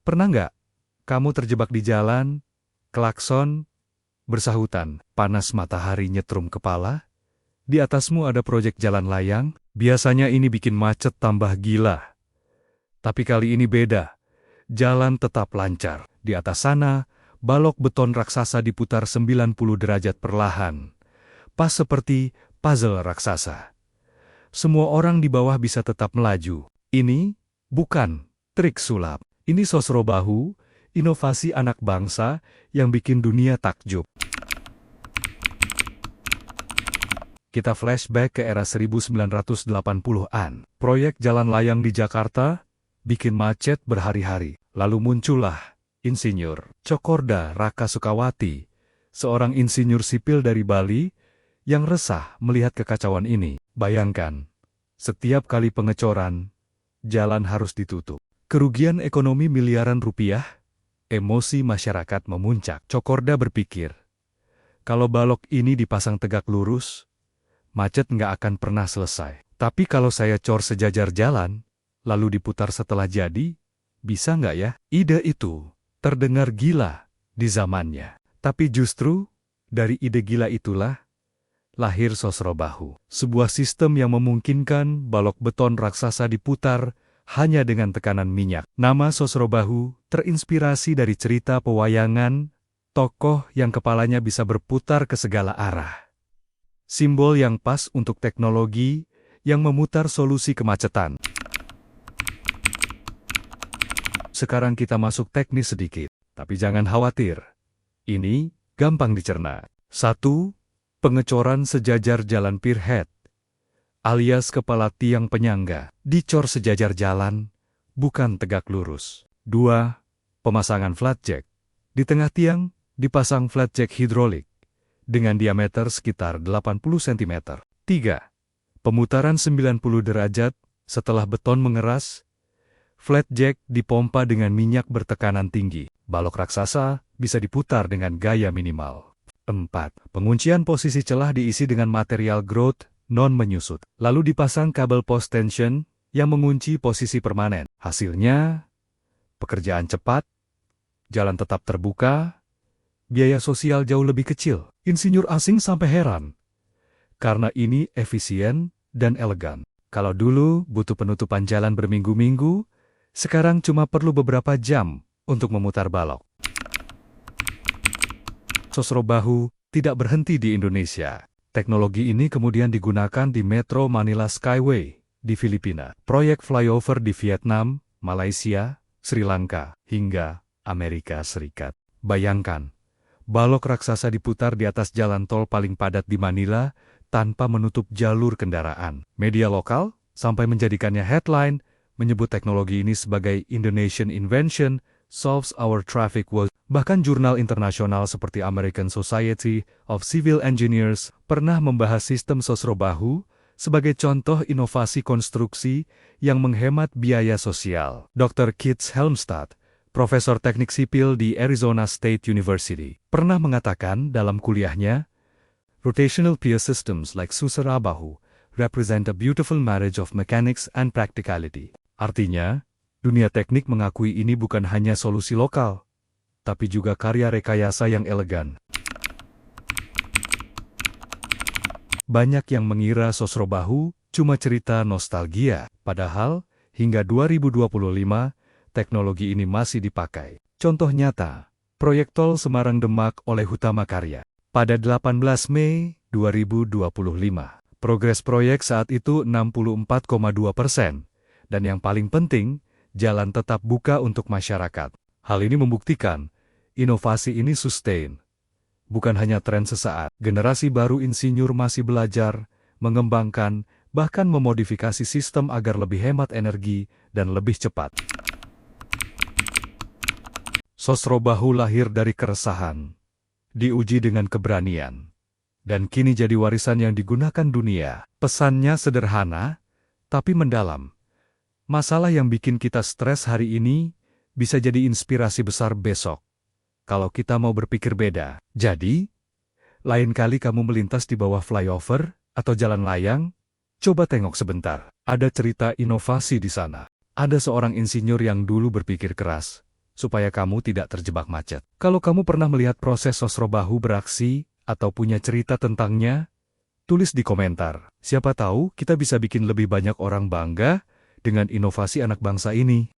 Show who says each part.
Speaker 1: Pernah nggak kamu terjebak di jalan, klakson, bersahutan, panas matahari nyetrum kepala? Di atasmu ada proyek jalan layang, biasanya ini bikin macet tambah gila. Tapi kali ini beda, jalan tetap lancar. Di atas sana, balok beton raksasa diputar 90 derajat perlahan. Pas seperti puzzle raksasa. Semua orang di bawah bisa tetap melaju. Ini bukan trik sulap. Ini Sosrobahu, inovasi anak bangsa yang bikin dunia takjub. Kita flashback ke era 1980-an. Proyek jalan layang di Jakarta bikin macet berhari-hari. Lalu muncullah Insinyur Cokorda Raka Sukawati, seorang insinyur sipil dari Bali yang resah melihat kekacauan ini. Bayangkan, setiap kali pengecoran, jalan harus ditutup. Kerugian ekonomi miliaran rupiah, emosi masyarakat memuncak. Cokorda berpikir, kalau balok ini dipasang tegak lurus, macet nggak akan pernah selesai. Tapi kalau saya cor sejajar jalan, lalu diputar setelah jadi, bisa nggak ya? Ide itu terdengar gila di zamannya. Tapi justru, dari ide gila itulah, lahir Sosrobahu. Sebuah sistem yang memungkinkan balok beton raksasa diputar hanya dengan tekanan minyak. Nama Sosrobahu terinspirasi dari cerita pewayangan, tokoh yang kepalanya bisa berputar ke segala arah. Simbol yang pas untuk teknologi yang memutar solusi kemacetan. Sekarang kita masuk teknis sedikit, tapi jangan khawatir. Ini gampang dicerna. 1. Pengecoran sejajar jalan pierhead, alias kepala tiang penyangga. Dicor sejajar jalan, bukan tegak lurus. 2. Pemasangan flat jack. Di tengah tiang, dipasang flat jack hidrolik dengan diameter sekitar 80 cm. 3. Pemutaran 90 derajat setelah beton mengeras, flat jack dipompa dengan minyak bertekanan tinggi. Balok raksasa bisa diputar dengan gaya minimal. 4. Penguncian posisi celah diisi dengan material grout non-menyusut. Lalu dipasang kabel post tension yang mengunci posisi permanen. Hasilnya, pekerjaan cepat, jalan tetap terbuka, biaya sosial jauh lebih kecil. Insinyur asing sampai heran. Karena ini efisien dan elegan. Kalau dulu butuh penutupan jalan berminggu-minggu, sekarang cuma perlu beberapa jam untuk memutar balok. Sosrobahu tidak berhenti di Indonesia. Teknologi ini kemudian digunakan di Metro Manila Skyway di Filipina, proyek flyover di Vietnam, Malaysia, Sri Lanka, hingga Amerika Serikat. Bayangkan, balok raksasa diputar di atas jalan tol paling padat di Manila tanpa menutup jalur kendaraan. Media lokal sampai menjadikannya headline, menyebut teknologi ini sebagai Indonesian invention, solves our traffic woes. Bahkan jurnal internasional seperti American Society of Civil Engineers pernah membahas sistem Sosrobahu sebagai contoh inovasi konstruksi yang menghemat biaya sosial. Dr. Keith Helmstad, profesor teknik sipil di Arizona State University, pernah mengatakan dalam kuliahnya, rotational pier systems like Sosrobahu represent a beautiful marriage of mechanics and practicality. Artinya, dunia teknik mengakui ini bukan hanya solusi lokal, tapi juga karya rekayasa yang elegan. Banyak yang mengira Sosrobahu cuma cerita nostalgia, padahal hingga 2025, teknologi ini masih dipakai. Contoh nyata, proyek tol Semarang-Demak oleh Hutama Karya. Pada 18 Mei 2025, progres proyek saat itu 64,2%, dan yang paling penting, jalan tetap buka untuk masyarakat. Hal ini membuktikan, inovasi ini sustain. Bukan hanya tren sesaat, generasi baru insinyur masih belajar, mengembangkan, bahkan memodifikasi sistem agar lebih hemat energi dan lebih cepat. Sosrobahu lahir dari keresahan, diuji dengan keberanian, dan kini jadi warisan yang digunakan dunia. Pesannya sederhana, tapi mendalam. Masalah yang bikin kita stres hari ini bisa jadi inspirasi besar besok, kalau kita mau berpikir beda. Jadi, lain kali kamu melintas di bawah flyover atau jalan layang, coba tengok sebentar. Ada cerita inovasi di sana. Ada seorang insinyur yang dulu berpikir keras, supaya kamu tidak terjebak macet. Kalau kamu pernah melihat proses Sosro Bahu beraksi, atau punya cerita tentangnya, tulis di komentar. Siapa tahu kita bisa bikin lebih banyak orang bangga dengan inovasi anak bangsa ini.